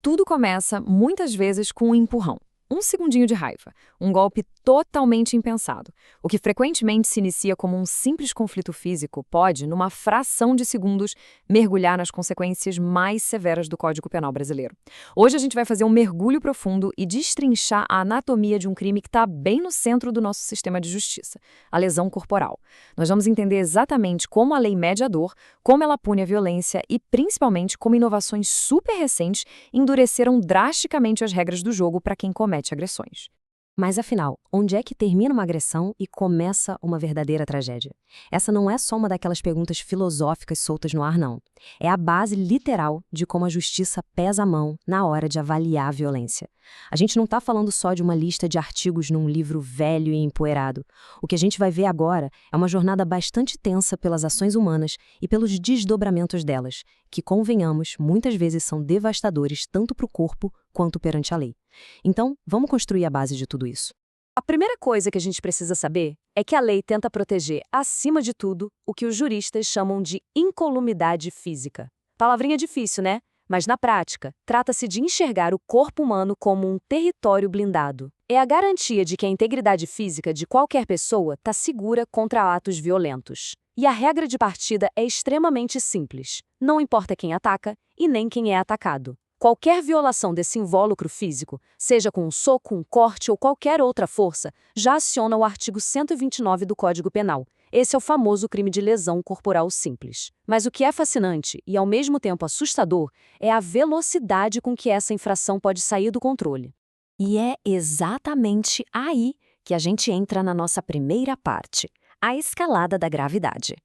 Tudo começa, muitas vezes, com um empurrão. Um segundinho de raiva, um golpe totalmente impensado. O que frequentemente se inicia como um simples conflito físico pode, numa fração de segundos, mergulhar nas consequências mais severas do Código Penal brasileiro. Hoje a gente vai fazer um mergulho profundo e destrinchar a anatomia de um crime que está bem no centro do nosso sistema de justiça, a lesão corporal. Nós vamos entender exatamente como a lei mede a dor, como ela pune a violência e, principalmente, como inovações super recentes endureceram drasticamente as regras do jogo para quem comete agressões. Mas afinal, onde é que termina uma agressão e começa uma verdadeira tragédia? Essa não é só uma daquelas perguntas filosóficas soltas no ar, não. É a base literal de como a justiça pesa a mão na hora de avaliar a violência. A gente não está falando só de uma lista de artigos num livro velho e empoeirado. O que a gente vai ver agora é uma jornada bastante tensa pelas ações humanas e pelos desdobramentos delas, que, convenhamos, muitas vezes são devastadores tanto para o corpo quanto perante a lei. Então, vamos construir a base de tudo isso. A primeira coisa que a gente precisa saber é que a lei tenta proteger, acima de tudo, o que os juristas chamam de incolumidade física. Palavrinha difícil, né? Mas na prática, trata-se de enxergar o corpo humano como um território blindado. É a garantia de que a integridade física de qualquer pessoa está segura contra atos violentos. E a regra de partida é extremamente simples. Não importa quem ataca e nem quem é atacado. Qualquer violação desse invólucro físico, seja com um soco, um corte ou qualquer outra força, já aciona o artigo 129 do Código Penal. Esse é o famoso crime de lesão corporal simples. Mas o que é fascinante e ao mesmo tempo assustador é a velocidade com que essa infração pode sair do controle. E é exatamente aí que a gente entra na nossa primeira parte, a escalada da gravidade.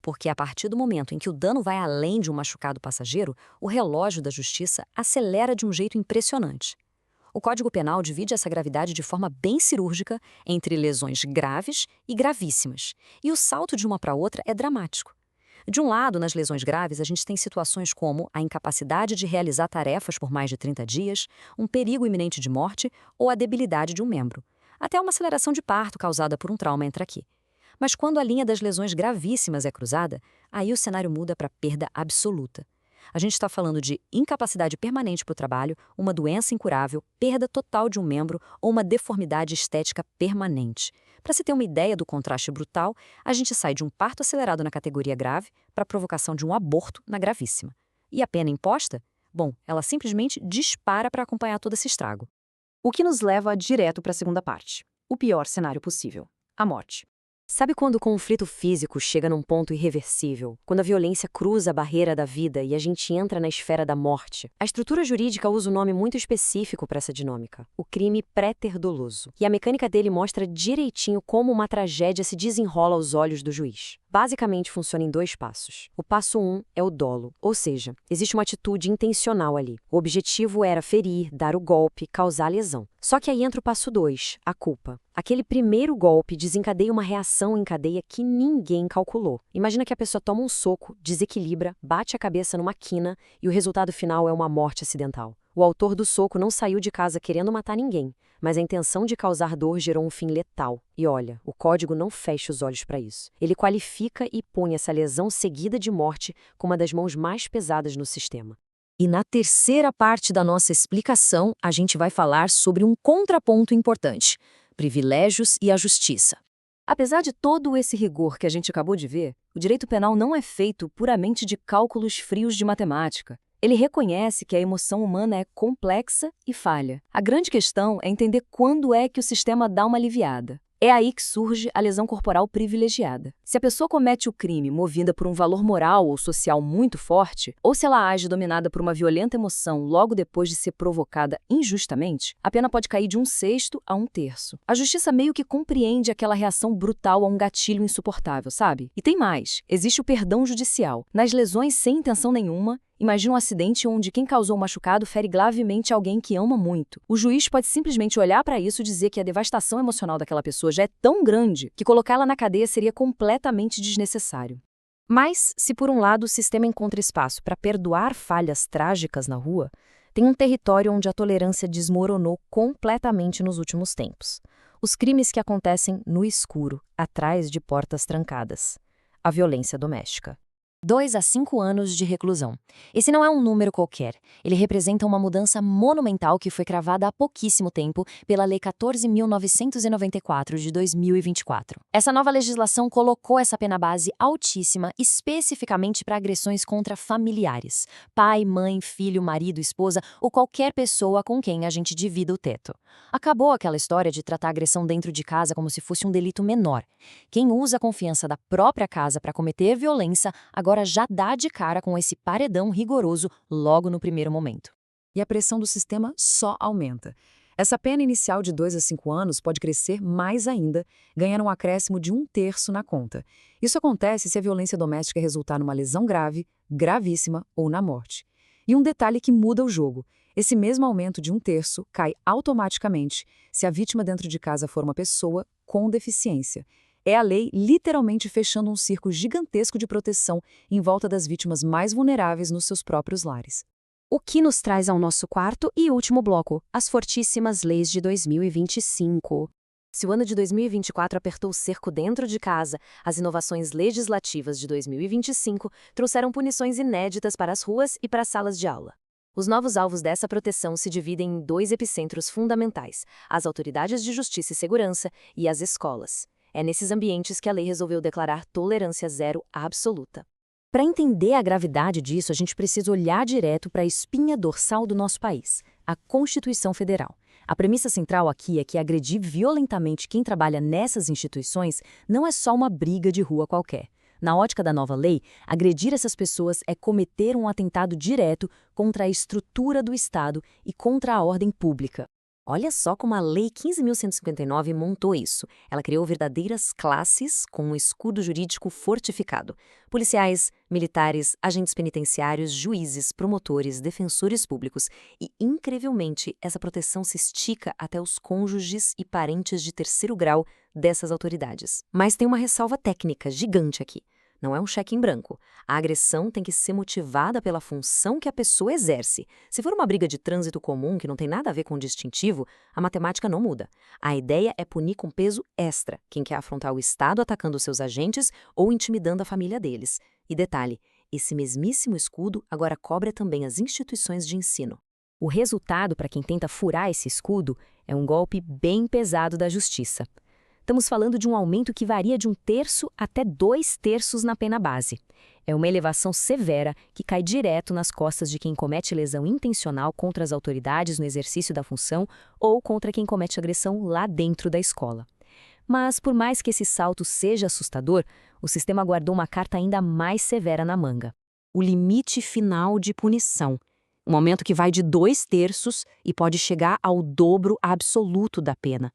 Porque a partir do momento em que o dano vai além de um machucado passageiro, o relógio da justiça acelera de um jeito impressionante. O Código Penal divide essa gravidade de forma bem cirúrgica entre lesões graves e gravíssimas, e o salto de uma para outra é dramático. De um lado, nas lesões graves, a gente tem situações como a incapacidade de realizar tarefas por mais de 30 dias, um perigo iminente de morte ou a debilidade de um membro. Até uma aceleração de parto causada por um trauma entra aqui. Mas quando a linha das lesões gravíssimas é cruzada, aí o cenário muda para perda absoluta. A gente está falando de incapacidade permanente para o trabalho, uma doença incurável, perda total de um membro ou uma deformidade estética permanente. Para se ter uma ideia do contraste brutal, a gente sai de um parto acelerado na categoria grave para a provocação de um aborto na gravíssima. E a pena imposta? Bom, ela simplesmente dispara para acompanhar todo esse estrago. O que nos leva direto para a segunda parte. O pior cenário possível: a morte. Sabe quando o conflito físico chega num ponto irreversível? Quando a violência cruza a barreira da vida e a gente entra na esfera da morte? A estrutura jurídica usa um nome muito específico para essa dinâmica: o crime pré-ter-doloso. E a mecânica dele mostra direitinho como uma tragédia se desenrola aos olhos do juiz. Basicamente funciona em 2 passos. O passo 1 é o dolo, ou seja, existe uma atitude intencional ali. O objetivo era ferir, dar o golpe, causar a lesão. Só que aí entra o passo 2, a culpa. Aquele primeiro golpe desencadeia uma reação em cadeia que ninguém calculou. Imagina que a pessoa toma um soco, desequilibra, bate a cabeça numa quina e o resultado final é uma morte acidental. O autor do soco não saiu de casa querendo matar ninguém, mas a intenção de causar dor gerou um fim letal. E olha, o código não fecha os olhos para isso. Ele qualifica e põe essa lesão seguida de morte como uma das mãos mais pesadas no sistema. E na terceira parte da nossa explicação, a gente vai falar sobre um contraponto importante: privilégios e a justiça. Apesar de todo esse rigor que a gente acabou de ver, o direito penal não é feito puramente de cálculos frios de matemática. Ele reconhece que a emoção humana é complexa e falha. A grande questão é entender quando é que o sistema dá uma aliviada. É aí que surge a lesão corporal privilegiada. Se a pessoa comete o crime movida por um valor moral ou social muito forte, ou se ela age dominada por uma violenta emoção logo depois de ser provocada injustamente, a pena pode cair de 1/6 a 1/3. A justiça meio que compreende aquela reação brutal a um gatilho insuportável, sabe? E tem mais, existe o perdão judicial. Nas lesões sem intenção nenhuma, imagina um acidente onde quem causou o machucado fere gravemente alguém que ama muito. O juiz pode simplesmente olhar para isso e dizer que a devastação emocional daquela pessoa já é tão grande que colocá-la na cadeia seria completamente desnecessário. Mas, se por um lado o sistema encontra espaço para perdoar falhas trágicas na rua, tem um território onde a tolerância desmoronou completamente nos últimos tempos. Os crimes que acontecem no escuro, atrás de portas trancadas. A violência doméstica. 2 a 5 anos de reclusão. Esse não é um número qualquer. Ele representa uma mudança monumental que foi cravada há pouquíssimo tempo pela Lei 14.994 de 2024. Essa nova legislação colocou essa pena base altíssima especificamente para agressões contra familiares, pai, mãe, filho, marido, esposa ou qualquer pessoa com quem a gente divida o teto. Acabou aquela história de tratar a agressão dentro de casa como se fosse um delito menor. Quem usa a confiança da própria casa para cometer violência agora já dá de cara com esse paredão rigoroso logo no primeiro momento. E a pressão do sistema só aumenta. Essa pena inicial de 2 a 5 anos pode crescer mais ainda, ganhando um acréscimo de 1/3 na conta. Isso acontece se a violência doméstica resultar numa lesão grave, gravíssima ou na morte. E um detalhe que muda o jogo: esse mesmo aumento de 1/3 cai automaticamente se a vítima dentro de casa for uma pessoa com deficiência. É a lei literalmente fechando um circo gigantesco de proteção em volta das vítimas mais vulneráveis nos seus próprios lares. O que nos traz ao nosso quarto e último bloco, as fortíssimas leis de 2025. Se o ano de 2024 apertou o cerco dentro de casa, as inovações legislativas de 2025 trouxeram punições inéditas para as ruas e para as salas de aula. Os novos alvos dessa proteção se dividem em 2 epicentros fundamentais: as autoridades de justiça e segurança e as escolas. É nesses ambientes que a lei resolveu declarar tolerância zero absoluta. Para entender a gravidade disso, a gente precisa olhar direto para a espinha dorsal do nosso país, a Constituição Federal. A premissa central aqui é que agredir violentamente quem trabalha nessas instituições não é só uma briga de rua qualquer. Na ótica da nova lei, agredir essas pessoas é cometer um atentado direto contra a estrutura do Estado e contra a ordem pública. Olha só como a Lei 15.159 montou isso. Ela criou verdadeiras classes com um escudo jurídico fortificado. Policiais, militares, agentes penitenciários, juízes, promotores, defensores públicos. E, incrivelmente, essa proteção se estica até os cônjuges e parentes de terceiro grau dessas autoridades. Mas tem uma ressalva técnica gigante aqui. Não é um cheque em branco. A agressão tem que ser motivada pela função que a pessoa exerce. Se for uma briga de trânsito comum que não tem nada a ver com o distintivo, a matemática não muda. A ideia é punir com peso extra quem quer afrontar o Estado atacando seus agentes ou intimidando a família deles. E detalhe, esse mesmíssimo escudo agora cobre também as instituições de ensino. O resultado para quem tenta furar esse escudo é um golpe bem pesado da justiça. Estamos falando de um aumento que varia de 1/3 até 2/3 na pena base. É uma elevação severa que cai direto nas costas de quem comete lesão intencional contra as autoridades no exercício da função ou contra quem comete agressão lá dentro da escola. Mas, por mais que esse salto seja assustador, o sistema guardou uma carta ainda mais severa na manga: o limite final de punição. Um aumento que vai de 2/3 e pode chegar ao dobro absoluto da pena.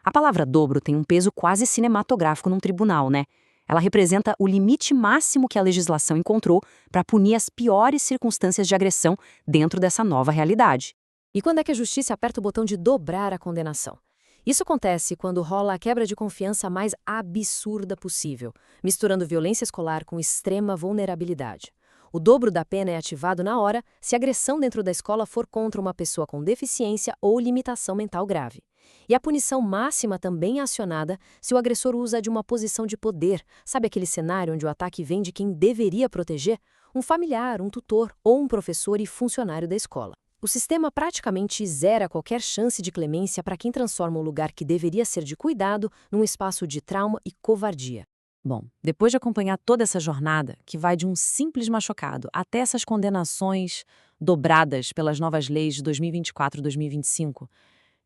A palavra dobro tem um peso quase cinematográfico num tribunal, né? Ela representa o limite máximo que a legislação encontrou para punir as piores circunstâncias de agressão dentro dessa nova realidade. E quando é que a justiça aperta o botão de dobrar a condenação? Isso acontece quando rola a quebra de confiança mais absurda possível, misturando violência escolar com extrema vulnerabilidade. O dobro da pena é ativado na hora se a agressão dentro da escola for contra uma pessoa com deficiência ou limitação mental grave. E a punição máxima também é acionada se o agressor usa de uma posição de poder. Sabe aquele cenário onde o ataque vem de quem deveria proteger? Um familiar, um tutor ou um professor e funcionário da escola. O sistema praticamente zera qualquer chance de clemência para quem transforma um lugar que deveria ser de cuidado num espaço de trauma e covardia. Bom, depois de acompanhar toda essa jornada, que vai de um simples machucado até essas condenações dobradas pelas novas leis de 2024 e 2025,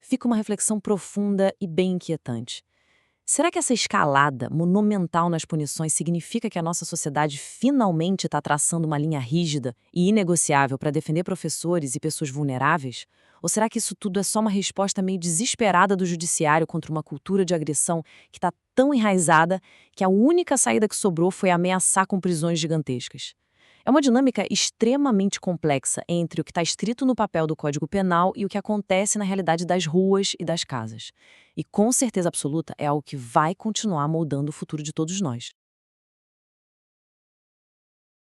fica uma reflexão profunda e bem inquietante. Será que essa escalada monumental nas punições significa que a nossa sociedade finalmente está traçando uma linha rígida e inegociável para defender professores e pessoas vulneráveis? Ou será que isso tudo é só uma resposta meio desesperada do judiciário contra uma cultura de agressão que está tão enraizada que a única saída que sobrou foi ameaçar com prisões gigantescas? É uma dinâmica extremamente complexa entre o que está escrito no papel do Código Penal e o que acontece na realidade das ruas e das casas. E com certeza absoluta é algo que vai continuar moldando o futuro de todos nós.